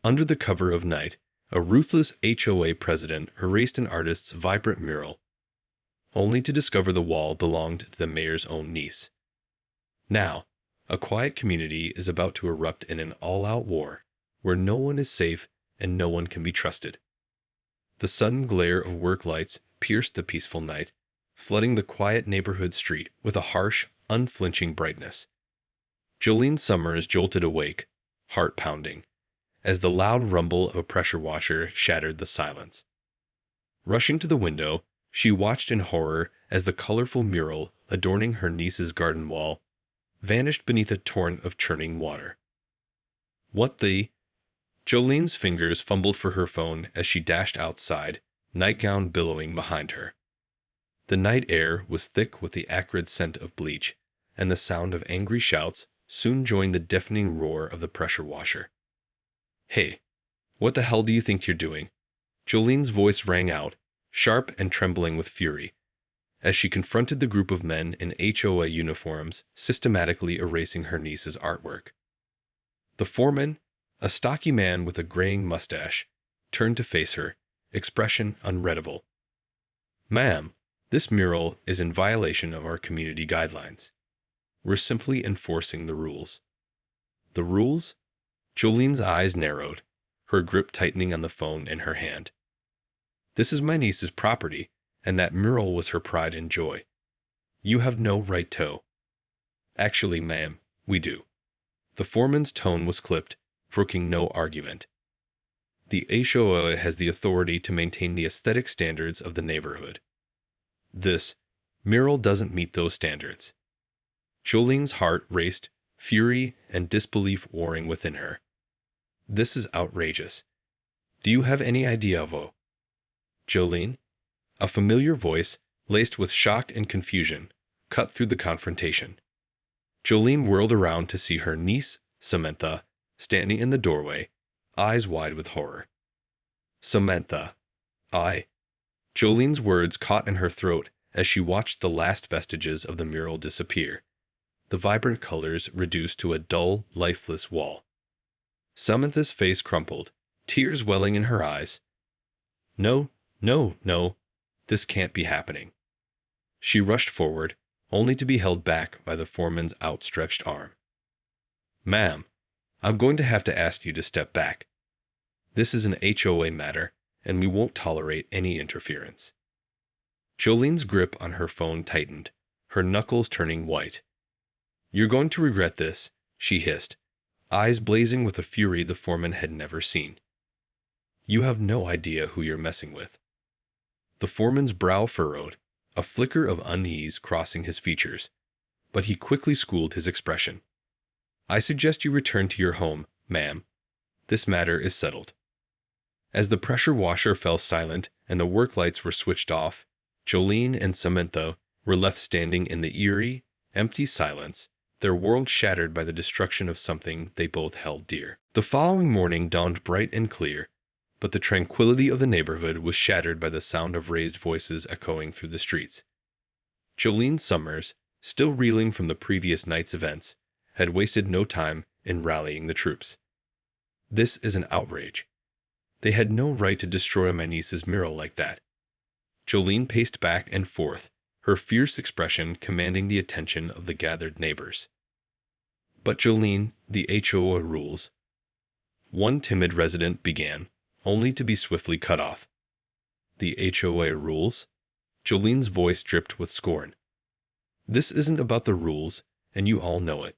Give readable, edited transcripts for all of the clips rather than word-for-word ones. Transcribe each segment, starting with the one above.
Under the cover of night, a ruthless HOA president erased an artist's vibrant mural, only to discover the wall belonged to the mayor's own niece. Now, a quiet community is about to erupt in an all-out war, where no one is safe and no one can be trusted. The sudden glare of work lights pierced the peaceful night, flooding the quiet neighborhood street with a harsh, unflinching brightness. Jolene Summers jolted awake, heart pounding, as the loud rumble of a pressure washer shattered the silence. Rushing to the window, she watched in horror as the colorful mural adorning her niece's garden wall vanished beneath a torrent of churning water. What the... Jolene's fingers fumbled for her phone as she dashed outside, nightgown billowing behind her. The night air was thick with the acrid scent of bleach, and the sound of angry shouts soon joined the deafening roar of the pressure washer. "Hey, what the hell do you think you're doing?" Jolene's voice rang out, sharp and trembling with fury, as she confronted the group of men in HOA uniforms systematically erasing her niece's artwork. The foreman, a stocky man with a graying mustache, turned to face her, expression unreadable. "Ma'am, this mural is in violation of our community guidelines. We're simply enforcing the rules." "The rules?" Jolene's eyes narrowed, her grip tightening on the phone in her hand. "This is my niece's property, and that mural was her pride and joy. You have no right to." "Actually, ma'am, we do." The foreman's tone was clipped, brooking no argument. "The HOA has the authority to maintain the aesthetic standards of the neighborhood. This mural doesn't meet those standards." Jolene's heart raced, fury and disbelief warring within her. "This is outrageous. Do you have any idea of Jolene?" A familiar voice, laced with shock and confusion, cut through the confrontation. Jolene whirled around to see her niece, Samantha, standing in the doorway, eyes wide with horror. "Samantha, I..." Jolene's words caught in her throat as she watched the last vestiges of the mural disappear, the vibrant colors reduced to a dull, lifeless wall. Samantha's face crumpled, tears welling in her eyes. "No, no, no, this can't be happening." She rushed forward, only to be held back by the foreman's outstretched arm. "Ma'am, I'm going to have to ask you to step back. This is an HOA matter, and we won't tolerate any interference." Jolene's grip on her phone tightened, her knuckles turning white. "You're going to regret this," she hissed, eyes blazing with a fury the foreman had never seen. "You have no idea who you're messing with." The foreman's brow furrowed, a flicker of unease crossing his features, but he quickly schooled his expression. "I suggest you return to your home, ma'am. This matter is settled." As the pressure washer fell silent and the work lights were switched off, Jolene and Samantha were left standing in the eerie, empty silence, their world shattered by the destruction of something they both held dear. The following morning dawned bright and clear, but the tranquility of the neighborhood was shattered by the sound of raised voices echoing through the streets. Jolene Summers, still reeling from the previous night's events, had wasted no time in rallying the troops. "This is an outrage. They had no right to destroy my niece's mural like that." Jolene paced back and forth, her fierce expression commanding the attention of the gathered neighbors. "But Jolene, the HOA rules..." One timid resident began, only to be swiftly cut off. "The HOA rules?" Jolene's voice dripped with scorn. "This isn't about the rules, and you all know it.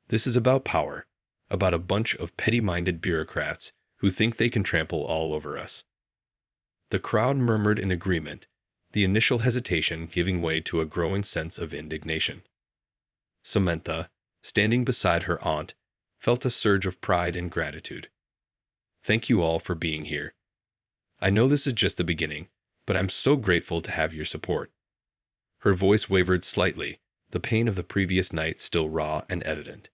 This is about power, about a bunch of petty-minded bureaucrats who think they can trample all over us." The crowd murmured in agreement, the initial hesitation giving way to a growing sense of indignation. Samantha, standing beside her aunt, felt a surge of pride and gratitude. "Thank you all for being here. I know this is just the beginning, but I'm so grateful to have your support." Her voice wavered slightly, the pain of the previous night still raw and evident.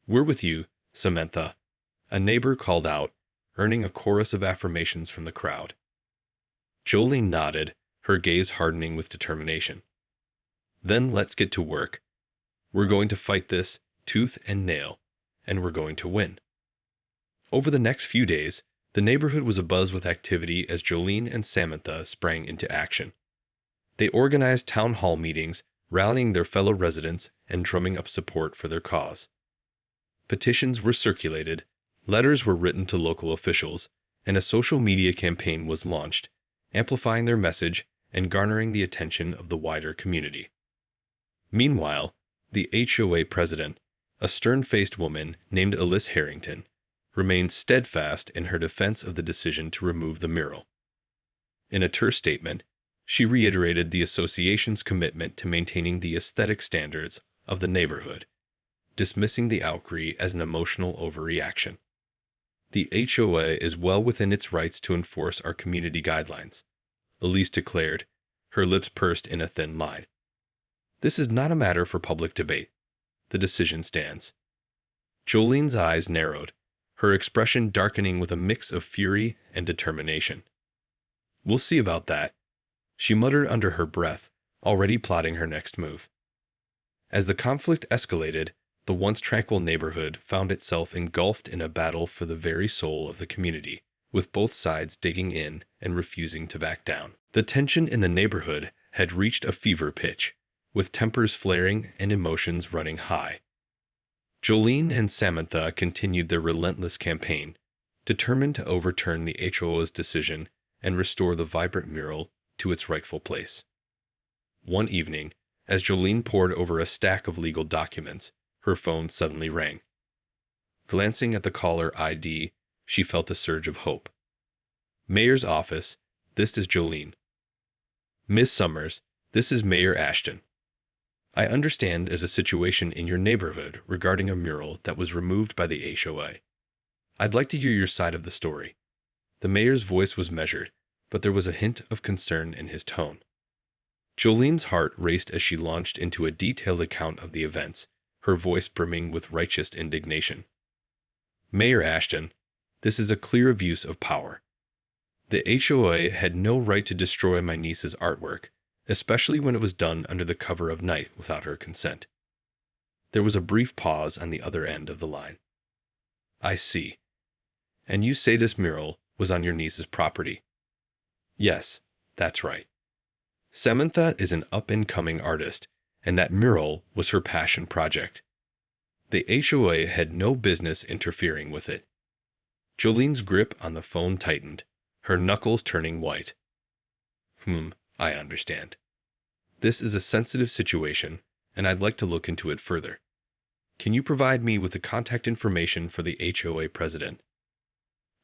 "We're with you, Samantha," a neighbor called out, earning a chorus of affirmations from the crowd. Jolene nodded, her gaze hardening with determination. "Then let's get to work. We're going to fight this, tooth and nail, and we're going to win." Over the next few days, the neighborhood was abuzz with activity as Jolene and Samantha sprang into action. They organized town hall meetings, rallying their fellow residents and drumming up support for their cause. Petitions were circulated, letters were written to local officials, and a social media campaign was launched, amplifying their message and garnering the attention of the wider community. Meanwhile, the HOA president, a stern-faced woman named Alyce Harrington, remained steadfast in her defense of the decision to remove the mural. In a terse statement, she reiterated the association's commitment to maintaining the aesthetic standards of the neighborhood, dismissing the outcry as an emotional overreaction. The HOA is well within its rights to enforce our community guidelines, Alyce declared, her lips pursed in a thin line. This is not a matter for public debate. The decision stands. Jolene's eyes narrowed, her expression darkening with a mix of fury and determination. We'll see about that, she muttered under her breath, already plotting her next move. As the conflict escalated, the once tranquil neighborhood found itself engulfed in a battle for the very soul of the community, with both sides digging in and refusing to back down. The tension in the neighborhood had reached a fever pitch, with tempers flaring and emotions running high. Jolene and Samantha continued their relentless campaign, determined to overturn the HOA's decision and restore the vibrant mural to its rightful place. One evening, as Jolene pored over a stack of legal documents, her phone suddenly rang. Glancing at the caller ID, she felt a surge of hope. Mayor's office, this is Jolene. Miss Summers, this is Mayor Ashton. I understand there's a situation in your neighborhood regarding a mural that was removed by the HOA. I'd like to hear your side of the story. The mayor's voice was measured, but there was a hint of concern in his tone. Jolene's heart raced as she launched into a detailed account of the events, her voice brimming with righteous indignation. Mayor Ashton, this is a clear abuse of power. The HOA had no right to destroy my niece's artwork, especially when it was done under the cover of night without her consent. There was a brief pause on the other end of the line. I see. And you say this mural was on your niece's property? Yes, that's right. Samantha is an up-and-coming artist, and that mural was her passion project. The HOA had no business interfering with it. Jolene's grip on the phone tightened, her knuckles turning white. I understand. This is a sensitive situation, and I'd like to look into it further. Can you provide me with the contact information for the HOA president?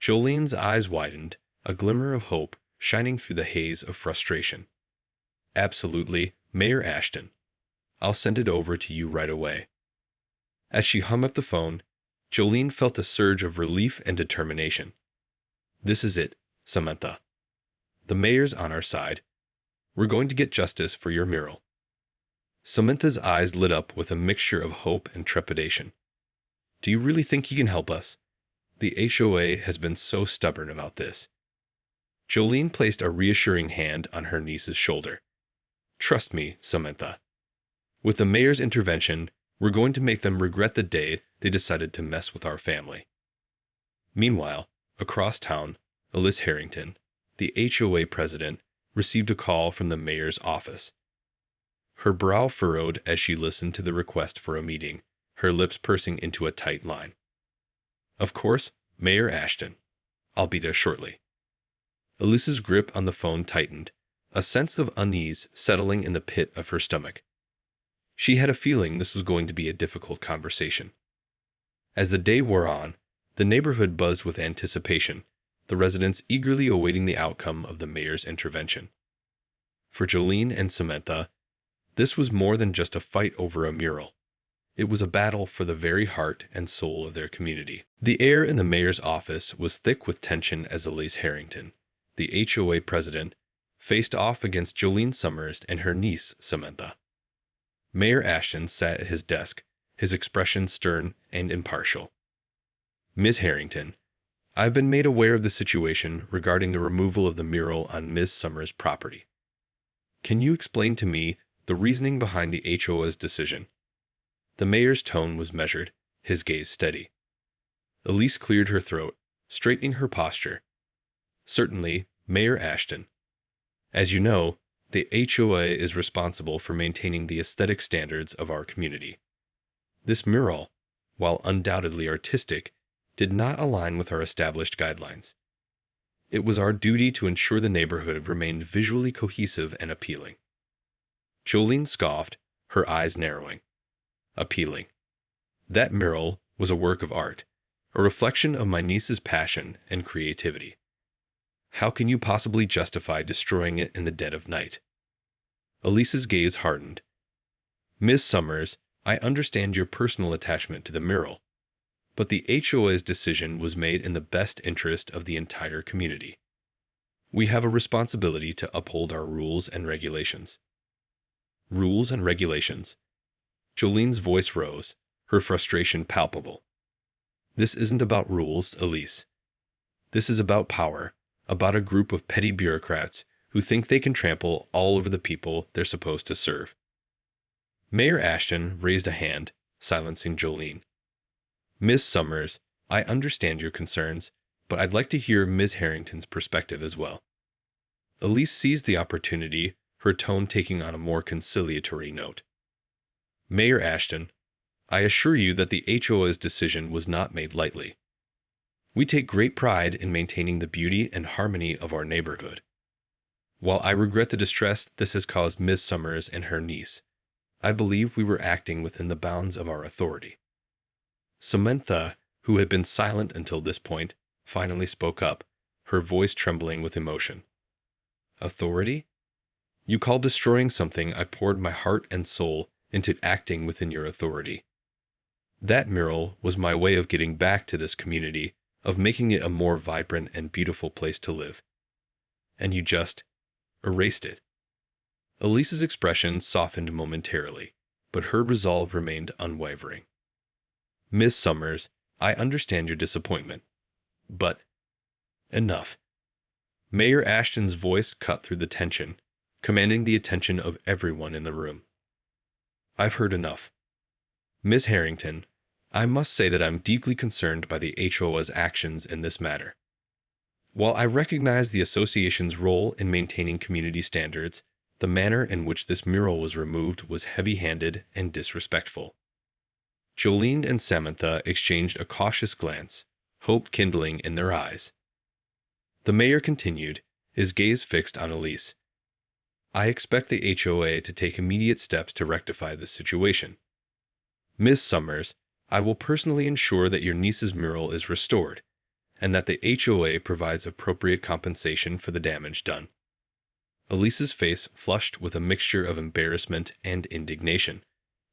Jolene's eyes widened, a glimmer of hope shining through the haze of frustration. Absolutely, Mayor Ashton. I'll send it over to you right away. As she hung up the phone, Jolene felt a surge of relief and determination. This is it, Samantha. The mayor's on our side. We're going to get justice for your mural. Samantha's eyes lit up with a mixture of hope and trepidation. Do you really think you can help us? The HOA has been so stubborn about this. Jolene placed a reassuring hand on her niece's shoulder. Trust me, Samantha. With the mayor's intervention, we're going to make them regret the day they decided to mess with our family. Meanwhile, across town, Alyce Harrington, the HOA president, received a call from the mayor's office. Her brow furrowed as she listened to the request for a meeting, her lips pursing into a tight line. Of course, Mayor Ashton. I'll be there shortly. Alyce's grip on the phone tightened, a sense of unease settling in the pit of her stomach. She had a feeling this was going to be a difficult conversation. As the day wore on, the neighborhood buzzed with anticipation, the residents eagerly awaiting the outcome of the mayor's intervention. For Jolene and Samantha, this was more than just a fight over a mural. It was a battle for the very heart and soul of their community. The air in the mayor's office was thick with tension as Alyce Harrington, the HOA president, faced off against Jolene Summers and her niece, Samantha. Mayor Ashton sat at his desk, his expression stern and impartial. Ms. Harrington, I've been made aware of the situation regarding the removal of the mural on Ms. Summers' property. Can you explain to me the reasoning behind the HOA's decision? The mayor's tone was measured, his gaze steady. Alyce cleared her throat, straightening her posture. Certainly, Mayor Ashton. As you know, the HOA is responsible for maintaining the aesthetic standards of our community. This mural, while undoubtedly artistic, did not align with our established guidelines. It was our duty to ensure the neighborhood remained visually cohesive and appealing. Jolene scoffed, her eyes narrowing. Appealing. That mural was a work of art, a reflection of my niece's passion and creativity. How can you possibly justify destroying it in the dead of night? Elise's gaze hardened. Ms. Summers, I understand your personal attachment to the mural, but the HOA's decision was made in the best interest of the entire community. We have a responsibility to uphold our rules and regulations. Rules and regulations. Jolene's voice rose, her frustration palpable. This isn't about rules, Elise. This is about power, about a group of petty bureaucrats who think they can trample all over the people they're supposed to serve. Mayor Ashton raised a hand, silencing Jolene. Ms. Summers, I understand your concerns, but I'd like to hear Ms. Harrington's perspective as well. Elise seized the opportunity, her tone taking on a more conciliatory note. Mayor Ashton, I assure you that the HOA's decision was not made lightly. We take great pride in maintaining the beauty and harmony of our neighborhood. While I regret the distress this has caused Ms. Summers and her niece, I believe we were acting within the bounds of our authority. Samantha, who had been silent until this point, finally spoke up, her voice trembling with emotion. Authority? You call destroying something I poured my heart and soul into acting within your authority. That mural was my way of getting back to this community, of making it a more vibrant and beautiful place to live. And you just erased it. Elise's expression softened momentarily, but her resolve remained unwavering. Miss Summers, I understand your disappointment, but enough. Mayor Ashton's voice cut through the tension, commanding the attention of everyone in the room. I've heard enough. Miss Harrington, I must say that I'm deeply concerned by the HOA's actions in this matter. While I recognize the association's role in maintaining community standards, the manner in which this mural was removed was heavy-handed and disrespectful. Jolene and Samantha exchanged a cautious glance, hope kindling in their eyes. The mayor continued, his gaze fixed on Elise. I expect the HOA to take immediate steps to rectify this situation. Ms. Summers, I will personally ensure that your niece's mural is restored, and that the HOA provides appropriate compensation for the damage done. Elise's face flushed with a mixture of embarrassment and indignation,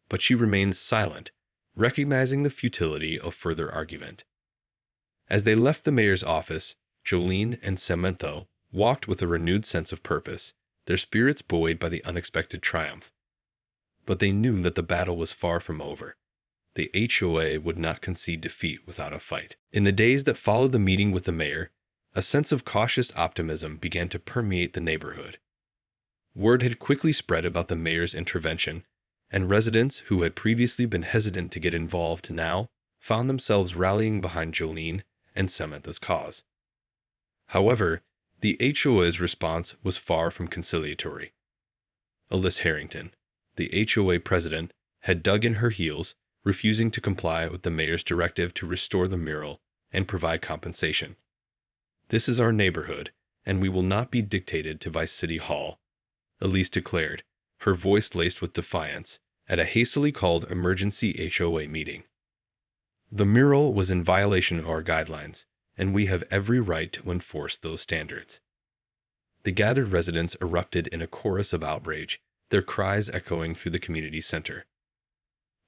but she remained silent, recognizing the futility of further argument. As they left the mayor's office, Jolene and Samantha walked with a renewed sense of purpose, their spirits buoyed by the unexpected triumph. But they knew that the battle was far from over. The HOA would not concede defeat without a fight. In the days that followed the meeting with the mayor, a sense of cautious optimism began to permeate the neighborhood. Word had quickly spread about the mayor's intervention, and residents who had previously been hesitant to get involved now found themselves rallying behind Jolene and Samantha's cause. However, the HOA's response was far from conciliatory. Elise Harrington, the HOA president, had dug in her heels, refusing to comply with the mayor's directive to restore the mural and provide compensation. This is our neighborhood, and we will not be dictated to by City Hall, Elise declared, her voice laced with defiance, at a hastily called emergency HOA meeting. The mural was in violation of our guidelines, and we have every right to enforce those standards. The gathered residents erupted in a chorus of outrage, their cries echoing through the community center.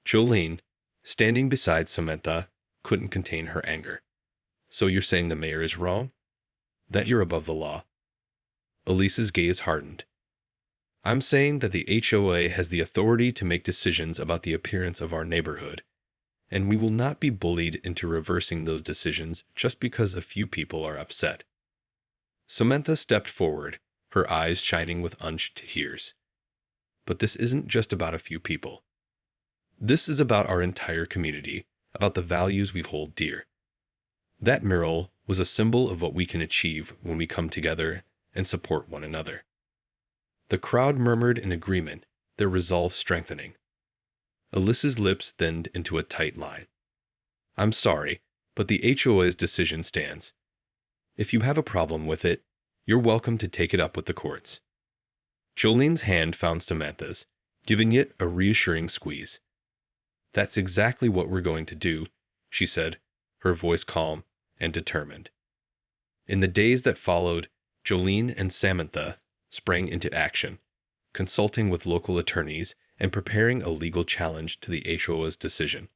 Jolene, standing beside Samantha, couldn't contain her anger. So you're saying the mayor is wrong? That you're above the law? Elise's gaze hardened. I'm saying that the HOA has the authority to make decisions about the appearance of our neighborhood, and we will not be bullied into reversing those decisions just because a few people are upset. Samantha stepped forward, her eyes shining with unshed tears. But this isn't just about a few people. This is about our entire community, about the values we hold dear. That mural was a symbol of what we can achieve when we come together and support one another. The crowd murmured in agreement, their resolve strengthening. Alyssa's lips thinned into a tight line. I'm sorry, but the HOA's decision stands. If you have a problem with it, you're welcome to take it up with the courts. Jolene's hand found Samantha's, giving it a reassuring squeeze. That's exactly what we're going to do, she said, her voice calm and determined. In the days that followed, Jolene and Samantha sprang into action, consulting with local attorneys and preparing a legal challenge to the HOA's decision.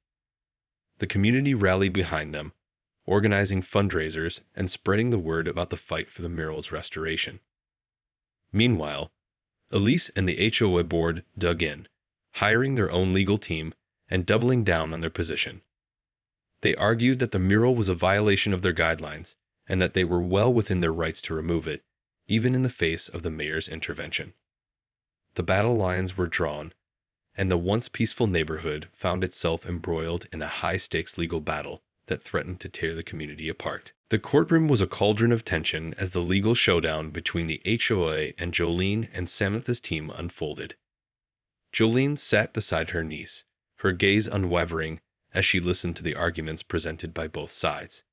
The community rallied behind them, organizing fundraisers and spreading the word about the fight for the mural's restoration. Meanwhile, Elise and the HOA board dug in, hiring their own legal team and doubling down on their position. They argued that the mural was a violation of their guidelines and that they were well within their rights to remove it, even in the face of the mayor's intervention. The battle lines were drawn, and the once peaceful neighborhood found itself embroiled in a high-stakes legal battle that threatened to tear the community apart. The courtroom was a cauldron of tension as the legal showdown between the HOA and Jolene and Samantha's team unfolded. Jolene sat beside her niece, her gaze unwavering as she listened to the arguments presented by both sides.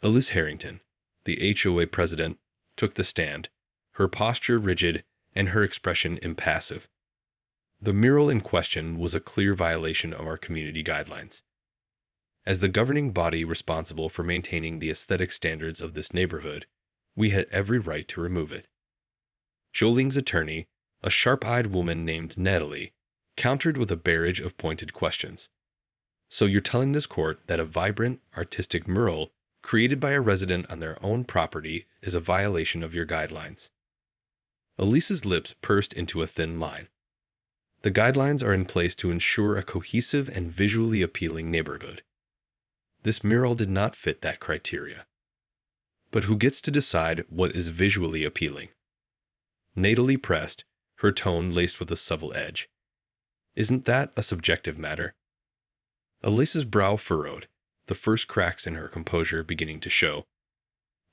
Elise Harrington, the HOA president, took the stand, her posture rigid and her expression impassive. The mural in question was a clear violation of our community guidelines. As the governing body responsible for maintaining the aesthetic standards of this neighborhood, we had every right to remove it. Jolene's attorney, a sharp-eyed woman named Natalie, countered with a barrage of pointed questions. So you're telling this court that a vibrant, artistic mural created by a resident on their own property is a violation of your guidelines? Elise's lips pursed into a thin line. The guidelines are in place to ensure a cohesive and visually appealing neighborhood. This mural did not fit that criteria. But who gets to decide what is visually appealing? Natalie pressed, her tone laced with a subtle edge. Isn't that a subjective matter? Elise's brow furrowed, the first cracks in her composure beginning to show.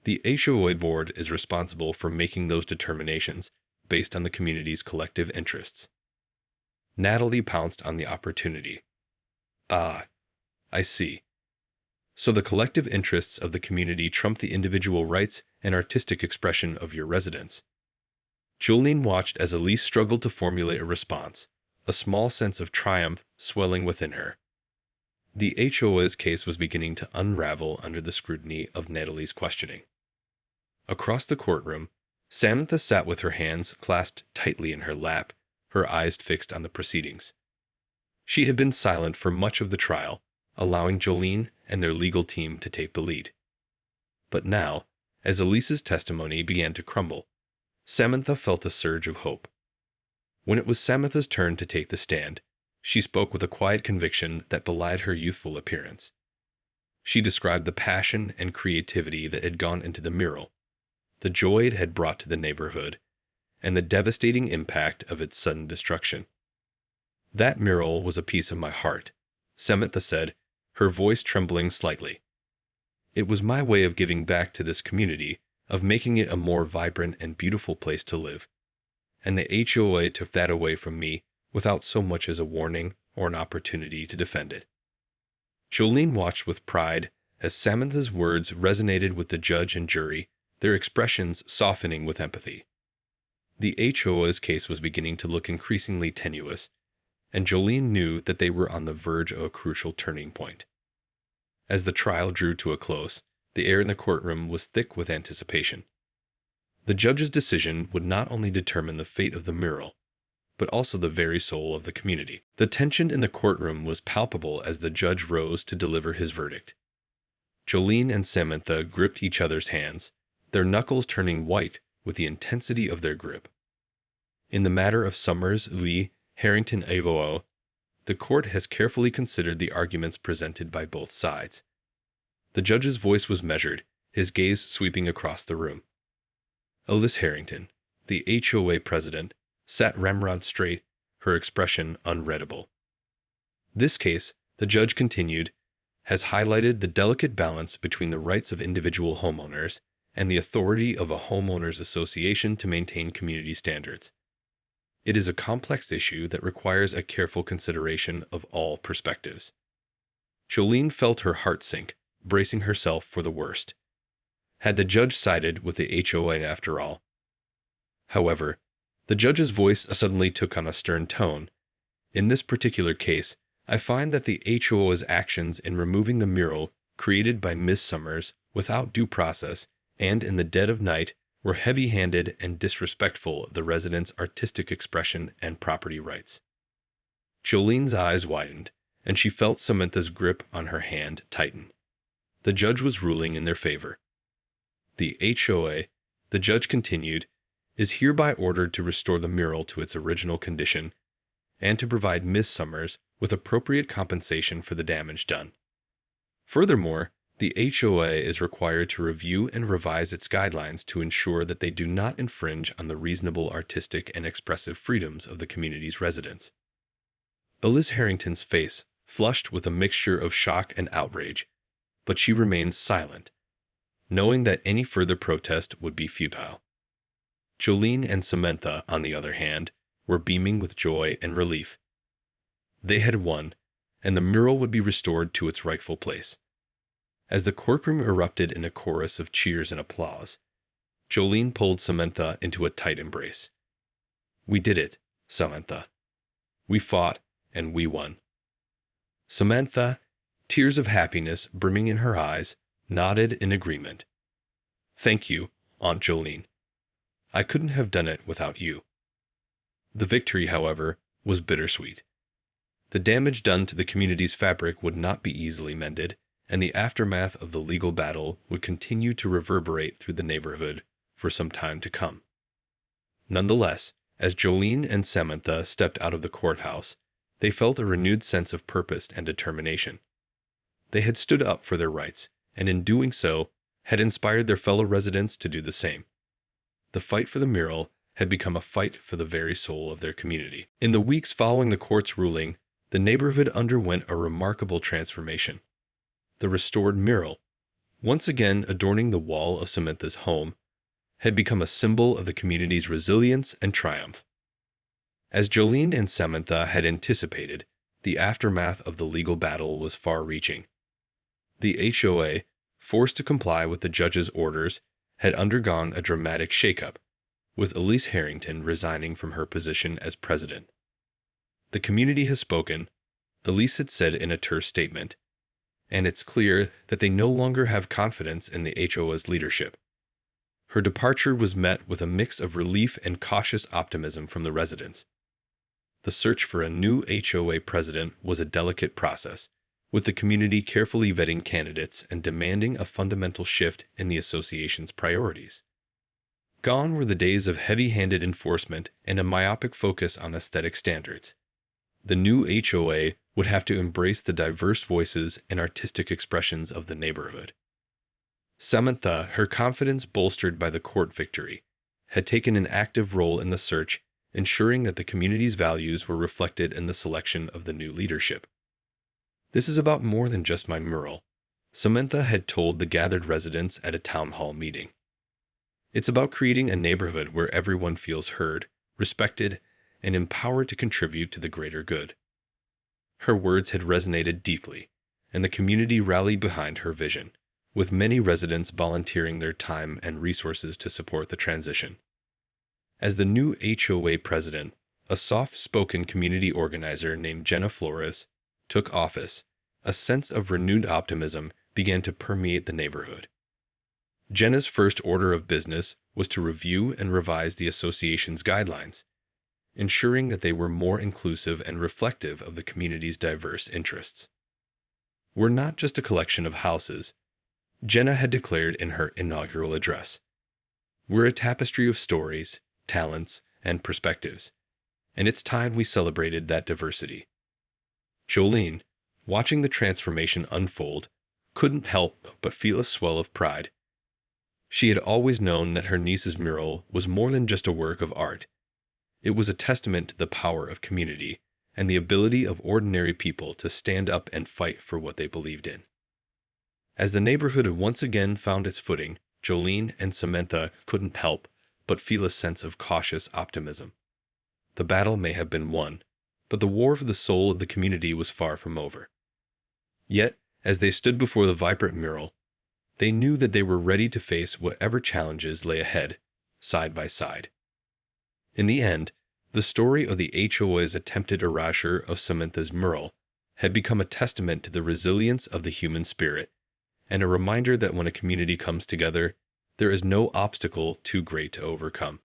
The HOA board is responsible for making those determinations based on the community's collective interests. Natalie pounced on the opportunity. Ah, I see. So the collective interests of the community trump the individual rights and artistic expression of your residents. Jolene watched as Elise struggled to formulate a response, a small sense of triumph swelling within her. The HOA's case was beginning to unravel under the scrutiny of Natalie's questioning. Across the courtroom, Samantha sat with her hands clasped tightly in her lap, her eyes fixed on the proceedings. She had been silent for much of the trial, allowing Jolene and their legal team to take the lead. But now, as Elise's testimony began to crumble, Samantha felt a surge of hope. When it was Samantha's turn to take the stand, she spoke with a quiet conviction that belied her youthful appearance. She described the passion and creativity that had gone into the mural, the joy it had brought to the neighborhood, and the devastating impact of its sudden destruction. That mural was a piece of my heart, Samantha said, her voice trembling slightly. It was my way of giving back to this community, of making it a more vibrant and beautiful place to live. And the HOA took that away from me without so much as a warning or an opportunity to defend it. Jolene watched with pride as Samantha's words resonated with the judge and jury, their expressions softening with empathy. The HOA's case was beginning to look increasingly tenuous, and Jolene knew that they were on the verge of a crucial turning point. As the trial drew to a close, the air in the courtroom was thick with anticipation. The judge's decision would not only determine the fate of the mural, but also the very soul of the community. The tension in the courtroom was palpable as the judge rose to deliver his verdict. Jolene and Samantha gripped each other's hands, their knuckles turning white with the intensity of their grip. In the matter of Summers v. Harrington AVO, the court has carefully considered the arguments presented by both sides. The judge's voice was measured, his gaze sweeping across the room. Elise Harrington, the HOA president, sat ramrod straight, her expression unreadable. This case, the judge continued, has highlighted the delicate balance between the rights of individual homeowners and the authority of a homeowners association to maintain community standards. It is a complex issue that requires a careful consideration of all perspectives. Jolene felt her heart sink, bracing herself for the worst. Had the judge sided with the HOA after all? However, the judge's voice suddenly took on a stern tone. In this particular case, I find that the HOA's actions in removing the mural created by Miss Summers without due process and in the dead of night were heavy-handed and disrespectful of the residents' artistic expression and property rights. Jolene's eyes widened, and she felt Samantha's grip on her hand tighten. The judge was ruling in their favor. The HOA, the judge continued, is hereby ordered to restore the mural to its original condition and to provide Miss Summers with appropriate compensation for the damage done. Furthermore, the HOA is required to review and revise its guidelines to ensure that they do not infringe on the reasonable artistic and expressive freedoms of the community's residents. Elise Harrington's face flushed with a mixture of shock and outrage, but she remained silent, knowing that any further protest would be futile. Jolene and Samantha, on the other hand, were beaming with joy and relief. They had won, and the mural would be restored to its rightful place. As the courtroom erupted in a chorus of cheers and applause, Jolene pulled Samantha into a tight embrace. "We did it, Samantha. We fought, and we won." Samantha, tears of happiness brimming in her eyes, nodded in agreement. "Thank you, Aunt Jolene. I couldn't have done it without you." The victory, however, was bittersweet. The damage done to the community's fabric would not be easily mended, and the aftermath of the legal battle would continue to reverberate through the neighborhood for some time to come. Nonetheless, as Jolene and Samantha stepped out of the courthouse, they felt a renewed sense of purpose and determination. They had stood up for their rights, and in doing so, had inspired their fellow residents to do the same. The fight for the mural had become a fight for the very soul of their community. In the weeks following the court's ruling, the neighborhood underwent a remarkable transformation. The restored mural, once again adorning the wall of Samantha's home, had become a symbol of the community's resilience and triumph. As Jolene and Samantha had anticipated, the aftermath of the legal battle was far-reaching. The HOA, forced to comply with the judge's orders, had undergone a dramatic shakeup, with Elise Harrington resigning from her position as president. "The community has spoken," Elise had said in a terse statement, "and it's clear that they no longer have confidence in the HOA's leadership." Her departure was met with a mix of relief and cautious optimism from the residents. The search for a new HOA president was a delicate process, with the community carefully vetting candidates and demanding a fundamental shift in the association's priorities. Gone were the days of heavy-handed enforcement and a myopic focus on aesthetic standards. The new HOA would have to embrace the diverse voices and artistic expressions of the neighborhood. Samantha, her confidence bolstered by the court victory, had taken an active role in the search, ensuring that the community's values were reflected in the selection of the new leadership. "This is about more than just my mural," Samantha had told the gathered residents at a town hall meeting. "It's about creating a neighborhood where everyone feels heard, respected, and empowered to contribute to the greater good." Her words had resonated deeply, and the community rallied behind her vision, with many residents volunteering their time and resources to support the transition. As the new HOA president, a soft-spoken community organizer named Jenna Flores took office, a sense of renewed optimism began to permeate the neighborhood. Jenna's first order of business was to review and revise the association's guidelines, ensuring that they were more inclusive and reflective of the community's diverse interests. "We're not just a collection of houses," Jenna had declared in her inaugural address. "We're a tapestry of stories, talents, and perspectives, and it's time we celebrated that diversity." Jolene, watching the transformation unfold, couldn't help but feel a swell of pride. She had always known that her niece's mural was more than just a work of art. It was a testament to the power of community and the ability of ordinary people to stand up and fight for what they believed in. As the neighborhood had once again found its footing, Jolene and Samantha couldn't help but feel a sense of cautious optimism. The battle may have been won, but the war for the soul of the community was far from over. Yet, as they stood before the vibrant mural, they knew that they were ready to face whatever challenges lay ahead, side by side. In the end, the story of the HOA's attempted erasure of Samantha's mural had become a testament to the resilience of the human spirit, and a reminder that when a community comes together, there is no obstacle too great to overcome.